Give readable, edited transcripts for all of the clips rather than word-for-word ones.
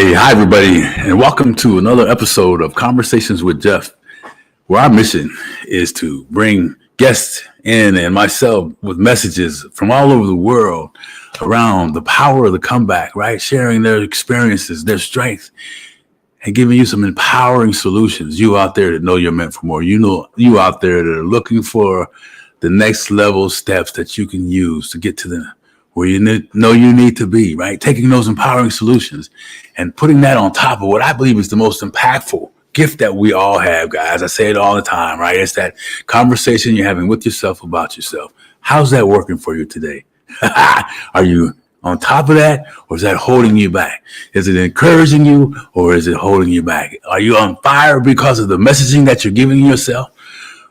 Hey, hi, everybody, and welcome to another episode of Conversations with Jeff, where our mission is to bring guests in and myself with messages from all over the world around the power of the comeback, right? Sharing their experiences, their strengths, and giving you some empowering solutions. You out there that know you're meant for more. You out there that are looking for the next level steps that you can use to get to the where you know you need to be, right? Taking those empowering solutions and putting that on top of what I believe is the most impactful gift that we all have, guys. I say it all the time, right? It's that conversation you're having with yourself about yourself. How's that working for you today? Are you on top of that, or is that holding you back? Is it encouraging you, or is it holding you back? Are you on fire because of the messaging that you're giving yourself?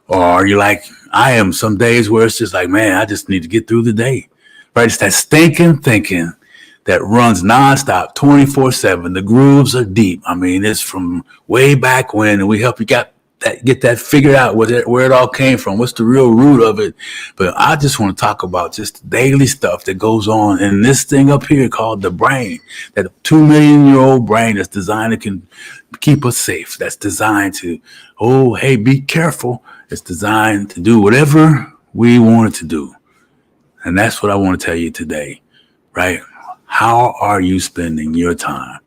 Or are you like I am some days where it's just like, man, I just need to get through the day. Right? It's that stinking thinking that runs nonstop, 24/7. The grooves are deep. I mean, it's from way back when, and we help you get that figured out where it all came from. What's the real root of it? But I just want to talk about just the daily stuff that goes on in this thing up here called the brain. That 2 million-year-old brain that's designed to can keep us safe. That's designed to, oh, hey, be careful. It's designed to do whatever we want it to do. And that's what I want to tell you today, right? How are you spending your time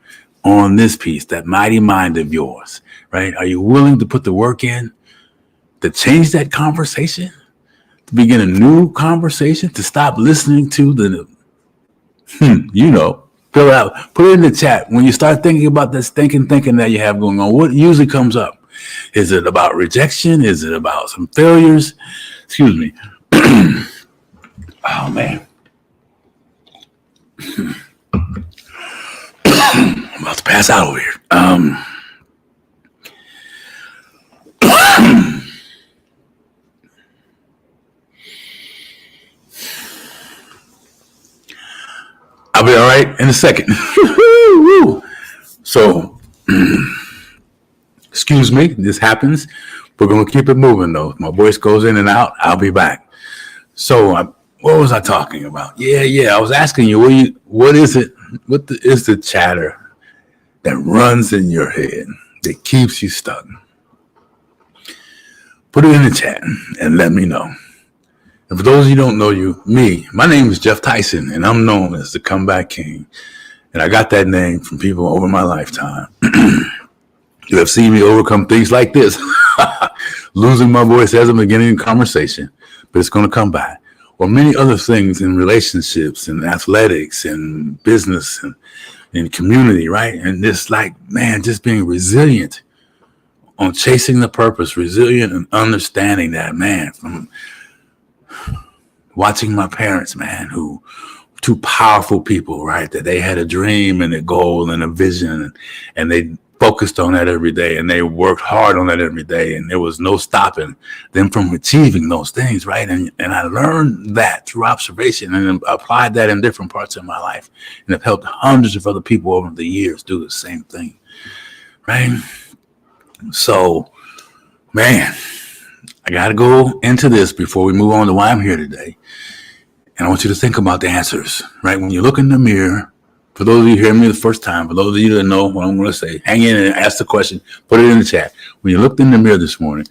on this piece, that mighty mind of yours, right? Are you willing to put the work in to change that conversation, to begin a new conversation, to stop listening to the, fill it out, put it in the chat. When you start thinking about this thinking that you have going on, what usually comes up? Is it about rejection? Is it about some failures? Excuse me. Oh, man. I'm about to pass out over here. I'll be all right in a second. So, excuse me, this happens. We're going to keep it moving, though. If my voice goes in and out, I'll be back. So, what was I talking about? Yeah. I was asking you, what is it? What is the chatter that runs in your head that keeps you stuck? Put it in the chat and let me know. And for those of you who don't know my name is Jeff Tyson, and I'm known as the Comeback King. And I got that name from people over my lifetime. You have seen me overcome things like this, losing my voice as I'm beginning a conversation, but it's going to come back. Or many other things in relationships and athletics and business and in community, right? And this just being resilient on chasing the purpose, resilient and understanding that, man, from watching my parents, man, who two powerful people, right? That they had a dream and a goal and a vision, and they focused on that every day, and they worked hard on that every day, and there was no stopping them from achieving those things, right? And I learned that through observation and applied that in different parts of my life, and have helped hundreds of other people over the years do the same thing, right? So, man, I got to go into this before we move on to why I'm here today. And I want you to think about the answers, right? When you look in the mirror, for those of you who hear me the first time, for those of you that know what I'm going to say, hang in and ask the question, put it in the chat. When you looked in the mirror this morning,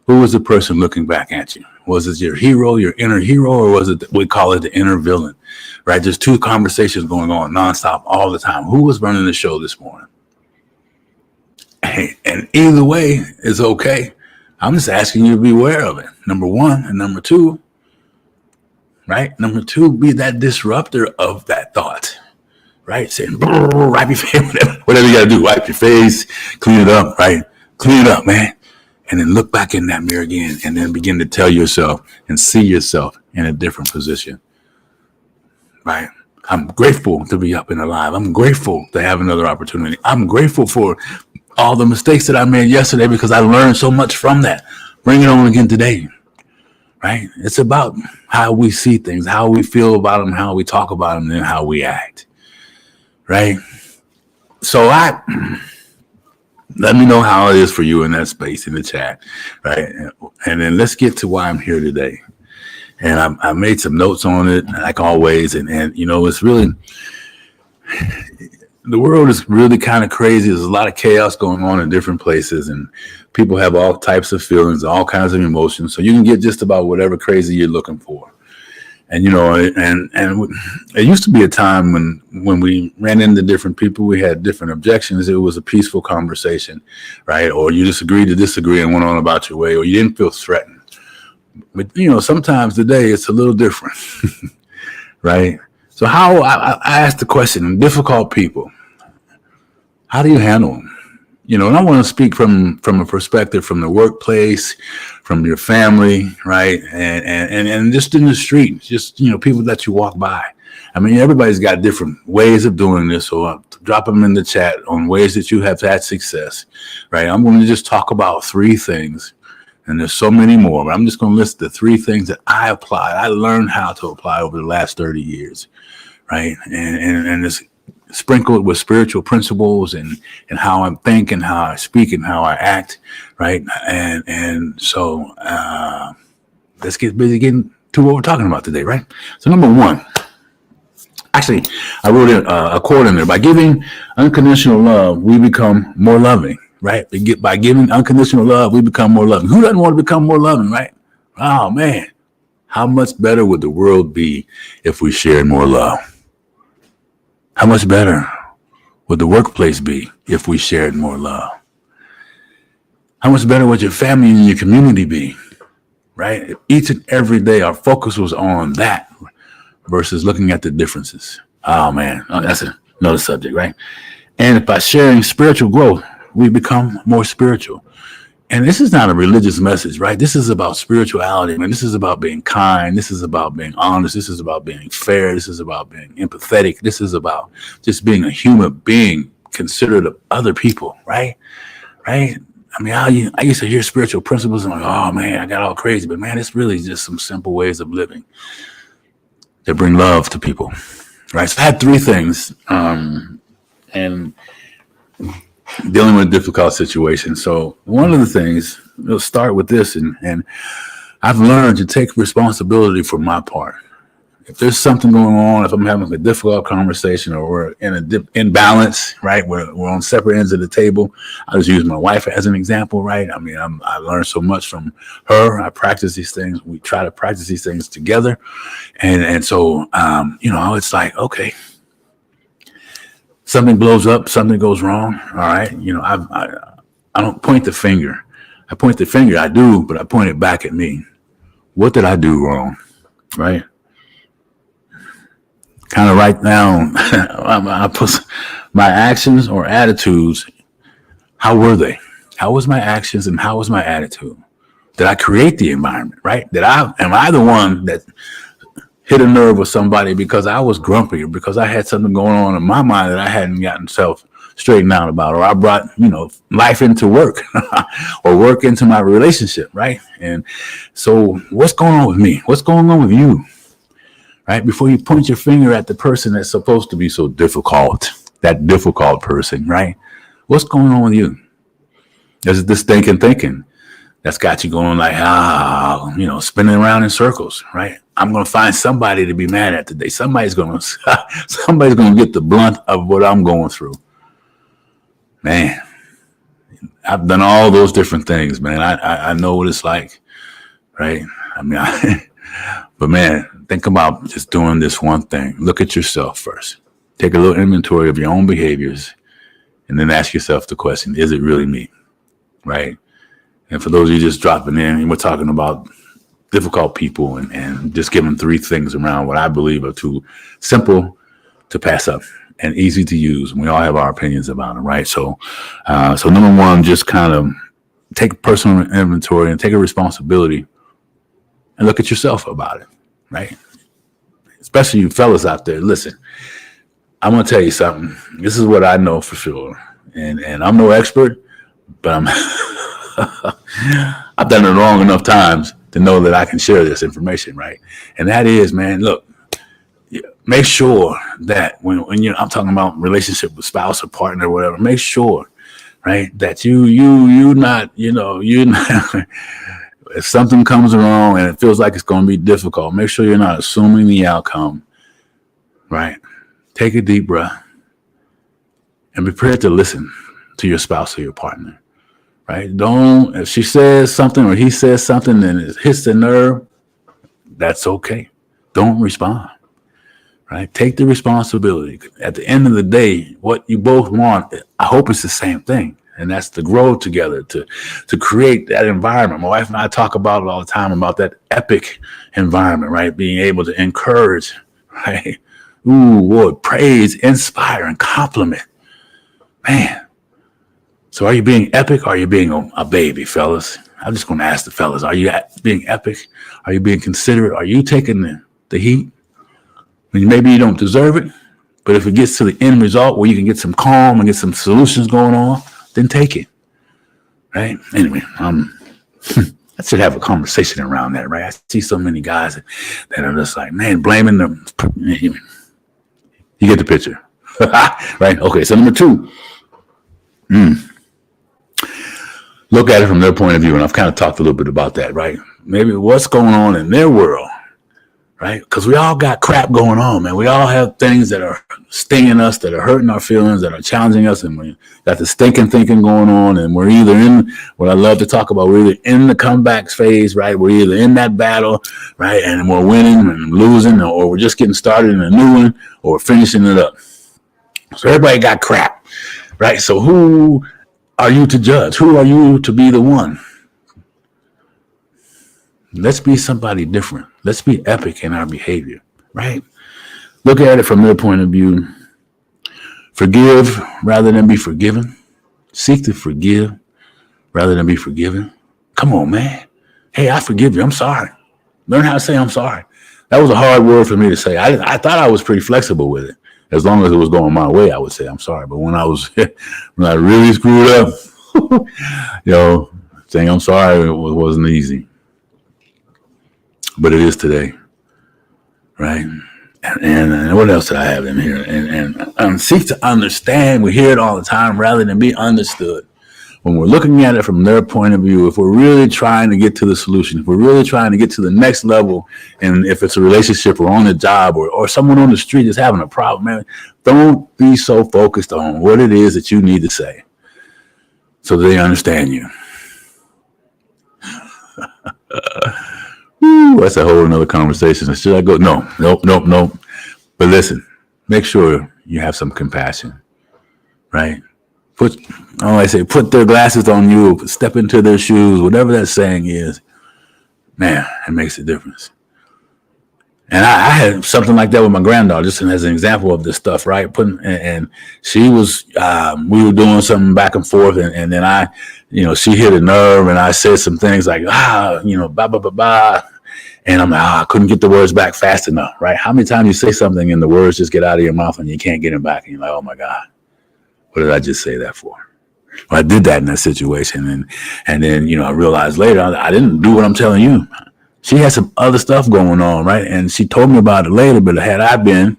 who was the person looking back at you? Was it your hero, your inner hero, or was it, we call it the inner villain, right? There's two conversations going on nonstop all the time. Who was running the show this morning? And either way is okay. I'm just asking you to be aware of it, number one. And number two, right? Number two, be that disruptor of that thought. Right? Saying, wipe your face, whatever you got to do, wipe your face, clean it up, right? Clean it up, man. And then look back in that mirror again and then begin to tell yourself and see yourself in a different position, right? I'm grateful to be up and alive. I'm grateful to have another opportunity. I'm grateful for all the mistakes that I made yesterday because I learned so much from that. Bring it on again today, right? It's about how we see things, how we feel about them, how we talk about them, and how we act. Right. So let me know how it is for you in that space in the chat. Right. And then let's get to why I'm here today. And I made some notes on it, like always. And it's really the world is really kind of crazy. There's a lot of chaos going on in different places, and people have all types of feelings, all kinds of emotions. So you can get just about whatever crazy you're looking for. And it used to be a time when we ran into different people, we had different objections. It was a peaceful conversation, right? Or you just agreed to disagree and went on about your way, or you didn't feel threatened. But sometimes today it's a little different, right? So how I asked the question: difficult people, how do you handle them? And I want to speak from a perspective from the workplace, from your family, right? And just in the street, just, people that you walk by. I mean, everybody's got different ways of doing this. So drop them in the chat on ways that you have had success, right? I'm going to just talk about 3 things, and there's so many more, but I'm just going to list the 3 things that I applied. I learned how to apply over the last 30 years, right? And it's sprinkled with spiritual principles and how I think and how I speak and how I act, right? And so let's get busy getting to what we're talking about today, right? So number 1, actually, I wrote a quote in there: by giving unconditional love, we become more loving, right? By giving unconditional love, we become more loving. Who doesn't want to become more loving, right? Oh, man, how much better would the world be if we shared more love? How much better would the workplace be if we shared more love? How much better would your family and your community be, right? If each and every day our focus was on that versus looking at the differences. Oh, man, that's another subject, right? And by sharing spiritual growth, we become more spiritual. And this is not a religious message, right? This is about spirituality, man. This is about being kind. This is about being honest. This is about being fair. This is about being empathetic. This is about just being a human being considerate of other people, right? Right? I mean, I used to hear spiritual principles and I'm like, oh, man, I got all crazy. But, man, it's really just some simple ways of living that bring love to people, right? So I had 3 things and dealing with a difficult situation. So one of the things, we'll start with this, and I've learned to take responsibility for my part. If there's something going on, if I'm having a difficult conversation or we're in an imbalance, right, we're on separate ends of the table. I just use my wife as an example, right? I mean, I learned so much from her. I practice these things. We try to practice these things together. And so, it's like, okay, something blows up, something goes wrong. All right. I don't point the finger. I point the finger. I do, but I point it back at me. What did I do wrong? Right. Kind of write down, I put my actions or attitudes. How were they? How was my actions and how was my attitude? Did I create the environment? Right. Am I the one that hit a nerve with somebody because I was grumpy or because I had something going on in my mind that I hadn't gotten self straightened out about, or I brought, life into work or work into my relationship, right? And so what's going on with me? What's going on with you, right? Before you point your finger at the person that's supposed to be so difficult, that difficult person, right? What's going on with you? There's this thinking that's got you going like, spinning around in circles, right? I'm going to find somebody to be mad at today. Somebody's going to get the blunt of what I'm going through. Man, I've done all those different things, man. I know what it's like, right? I mean, but man, think about just doing this one thing. Look at yourself first. Take a little inventory of your own behaviors and then ask yourself the question, is it really me, right? And for those of you just dropping in, we're talking about difficult people and just giving 3 things around what I believe are too simple to pass up and easy to use. We all have our opinions about them, right? So number 1, just kind of take personal inventory and take a responsibility and look at yourself about it, right? Especially you fellas out there. Listen, I'm going to tell you something. This is what I know for sure. And I'm no expert, but I've done it long enough times to know that I can share this information, right? And that is, man, look, make sure that when I'm talking about relationship with spouse or partner or whatever, make sure, right, that you're not, if something comes along and it feels like it's going to be difficult, make sure you're not assuming the outcome, right? Take a deep breath. and be prepared to listen to your spouse or your partner, right? Don't, if she says something or he says something and it hits the nerve, that's okay. Don't respond, right? Take the responsibility. At the end of the day, what you both want, I hope it's the same thing. And that's to grow together, to create that environment. My wife and I talk about it all the time, about that epic environment, right? Being able to encourage, right? Ooh, boy, praise, inspire, and compliment. Man. So are you being epic or are you being a baby, fellas? I'm just going to ask the fellas, are you being epic? Are you being considerate? Are you taking the heat? I mean, maybe you don't deserve it, but if it gets to the end result where you can get some calm and get some solutions going on, then take it, right? Anyway, I should have a conversation around that, right? I see so many guys that are just like, man, blaming them. You get the picture, right? Okay, so number 2, look at it from their point of view, and I've kind of talked a little bit about that, right? Maybe what's going on in their world, right? Because we all got crap going on, man. We all have things that are stinging us, that are hurting our feelings, that are challenging us, and we got the stinking thinking going on, and we're either in what I love to talk about, we're either in the comeback phase, right? We're either in that battle, right, and we're winning and losing, or we're just getting started in a new one, or we're finishing it up. So everybody got crap, right? So who are you to judge? Who are you to be the one? Let's be somebody different. Let's be epic in our behavior, right? Look at it from their point of view. Forgive rather than be forgiven. Seek to forgive rather than be forgiven. Come on, man. Hey, I forgive you. I'm sorry. Learn how to say I'm sorry. That was a hard word for me to say. I thought I was pretty flexible with it. As long as it was going my way, I would say I'm sorry. But when I really screwed up, saying I'm sorry wasn't easy. But it is today, right? And what else did I have in here? And seek to understand. We hear it all the time rather than be understood. When we're looking at it from their point of view, if we're really trying to get to the solution, if we're really trying to get to the next level, and if it's a relationship or on a job or someone on the street is having a problem, man, don't be so focused on what it is that you need to say so they understand you. That's a whole another conversation. Should I go? No. But listen, make sure you have some compassion, right? Put their glasses on you, step into their shoes, whatever that saying is. Man, it makes a difference. And I had something like that with my granddaughter, just as an example of this stuff, right? And she was, we were doing something back and forth, and then she hit a nerve, and I said some things like, blah, blah, blah, blah. And I'm like, I couldn't get the words back fast enough, right? How many times you say something and the words just get out of your mouth and you can't get them back, and you're like, oh my God, what did I just say that for? Well, I did that in that situation, and then I realized later I didn't do what I'm telling you. She had some other stuff going on, right? And she told me about it later, but had I been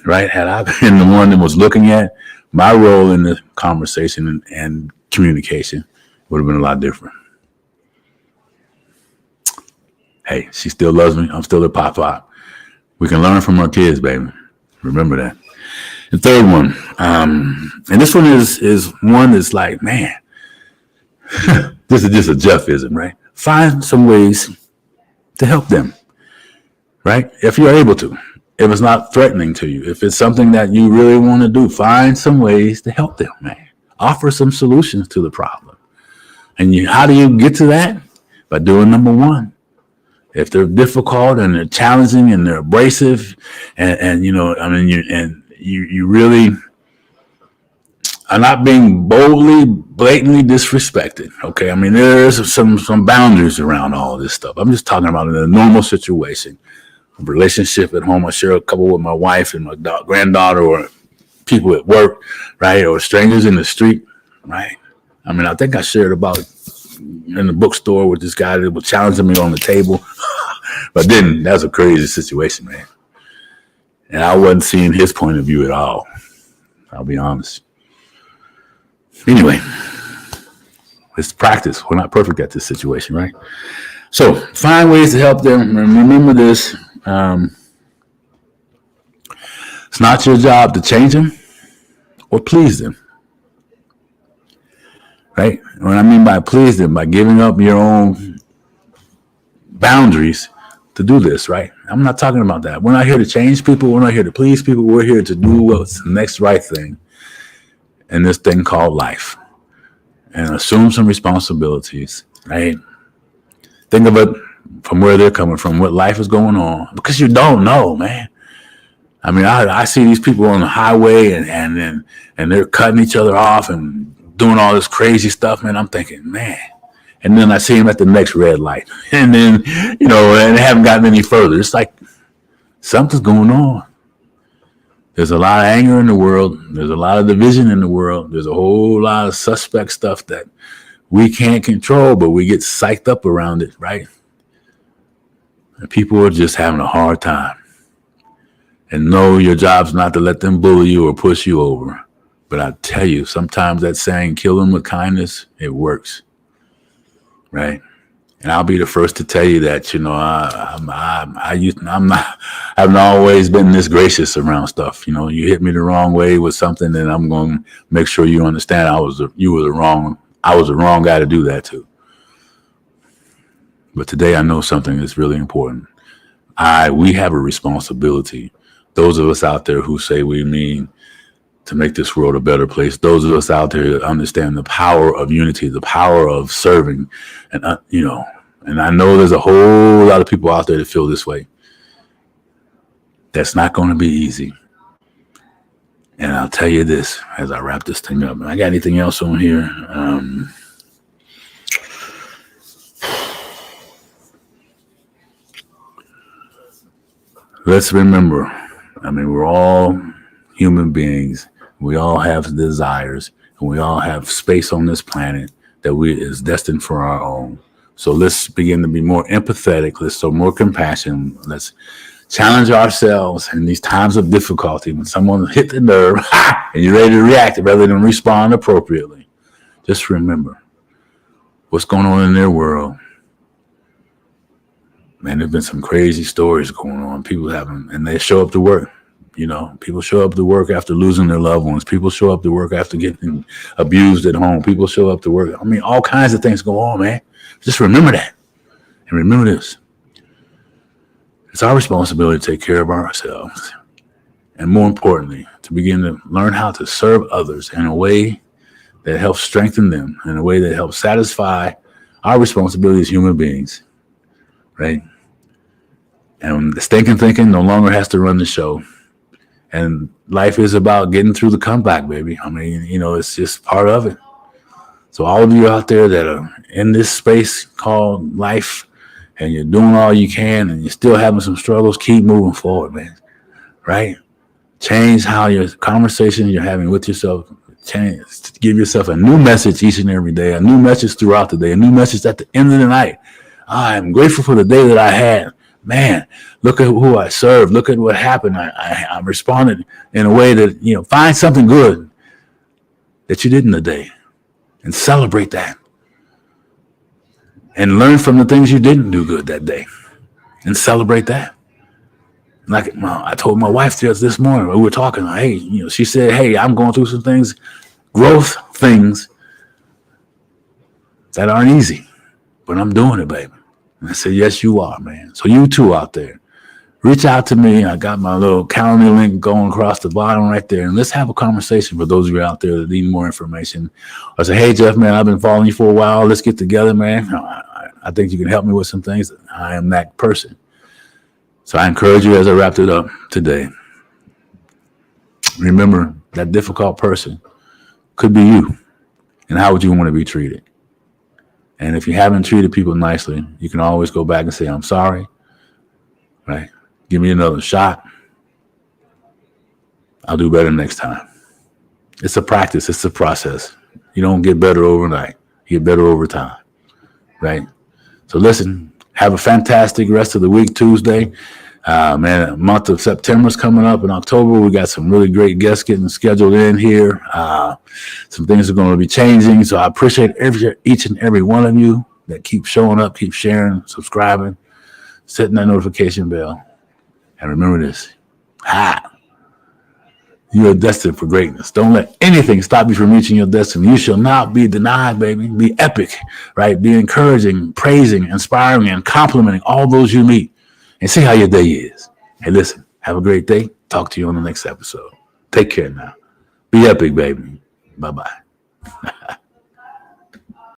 the one that was looking at my role in the conversation and communication, it would have been a lot different. Hey, she still loves me. I'm still her pop. We can learn from our kids, baby. Remember that. The third one, and this one is one that's like, man, this is just a Jeffism, right? Find some ways to help them, right? If you're able to, if it's not threatening to you, if it's something that you really want to do, find some ways to help them, man. Offer some solutions to the problem. And how do you get to that? By doing number 1. If they're difficult and they're challenging and they're abrasive, you really are not being boldly, blatantly disrespected. Okay, I mean, there's some boundaries around all this stuff. I'm just talking about in a normal situation, a relationship at home. I share a couple with my wife and my granddaughter, or people at work, right, or strangers in the street, right. I mean, I think I shared about in the bookstore with this guy that was challenging me on the table, but then that's a crazy situation, man. And I wasn't seeing his point of view at all. I'll be honest. Anyway, it's practice. We're not perfect at this situation, right? So find ways to help them. Remember this. It's not your job to change them or please them, right? What I mean by please them, by giving up your own boundaries to do this, right? I'm not talking about that. We're not here to change people. We're not here to please people. We're here to do what's the next right thing in this thing called life and assume some responsibilities, right? Think of it from where they're coming from, what life is going on, because you don't know, man. I mean, I see these people on the highway and they're cutting each other off and doing all this crazy stuff, man. I'm thinking, man. And then I see them at the next red light. And then, and they haven't gotten any further. It's like something's going on. There's a lot of anger in the world. There's a lot of division in the world. There's a whole lot of suspect stuff that we can't control, but we get psyched up around it, right? And people are just having a hard time. And no, your job's not to let them bully you or push you over. But I tell you, sometimes that saying, kill them with kindness, it works. Right. And I'll be the first to tell you that, I haven't always been this gracious around stuff. You hit me the wrong way with something, then I'm going to make sure you understand I was the wrong guy to do that to. But today I know something that's really important. We have a responsibility. Those of us out there who say we mean to make this world a better place. Those of us out there that understand the power of unity, the power of serving, and and I know there's a whole lot of people out there that feel this way. That's not going to be easy. And I'll tell you this as I wrap this thing up. I got anything else on here? Let's remember. I mean, we're all human beings. We all have desires, and we all have space on this planet that is destined for our own. So let's begin to be more empathetic. Let's show more compassion. Let's challenge ourselves in these times of difficulty. When someone hit the nerve and you're ready to react rather than respond appropriately, just remember what's going on in their world. Man, there's been some crazy stories going on. People and they show up to work. People show up to work after losing their loved ones. People show up to work after getting abused at home. People show up to work. I mean, all kinds of things go on, man. Just remember that. And remember this. It's our responsibility to take care of ourselves. And more importantly, to begin to learn how to serve others in a way that helps strengthen them, in a way that helps satisfy our responsibility as human beings. Right? And the stinking thinking no longer has to run the show. And life is about getting through the comeback, baby. I mean, it's just part of it. So all of you out there that are in this space called life and you're doing all you can and you're still having some struggles, keep moving forward, man. Right? Change how your conversation you're having with yourself, give yourself a new message each and every day, a new message throughout the day, a new message at the end of the night. I'm grateful for the day that I had. Man, look at who I served. Look at what happened. I responded in a way that, find something good that you did in the day and celebrate that. And learn from the things you didn't do good that day and celebrate that. Like I told my wife just this morning, we were talking, hey, she said, hey, I'm going through some things, growth things that aren't easy, but I'm doing it, baby. And I said, yes, you are, man. So you too out there, reach out to me. I got my little calendar link going across the bottom right there. And let's have a conversation for those of you out there that need more information. I say, hey, Jeff, man, I've been following you for a while. Let's get together, man. I think you can help me with some things. I am that person. So I encourage you as I wrapped it up today. Remember, that difficult person could be you. And how would you want to be treated? And if you haven't treated people nicely, you can always go back and say, I'm sorry, right? Give me another shot. I'll do better next time. It's a practice. It's a process. You don't get better overnight. You get better over time, right? So listen, have a fantastic rest of the week, Tuesday. Man, month of September is coming up. In October, we got some really great guests getting scheduled in here. Some things are going to be changing. So I appreciate each and every one of you that keep showing up, keep sharing, subscribing, setting that notification bell. And remember this. You are destined for greatness. Don't let anything stop you from reaching your destiny. You shall not be denied, baby. Be epic, right? Be encouraging, praising, inspiring, and complimenting all those you meet. And see how your day is. Hey, listen, have a great day. Talk to you on the next episode. Take care now. Be epic, baby. Bye-bye.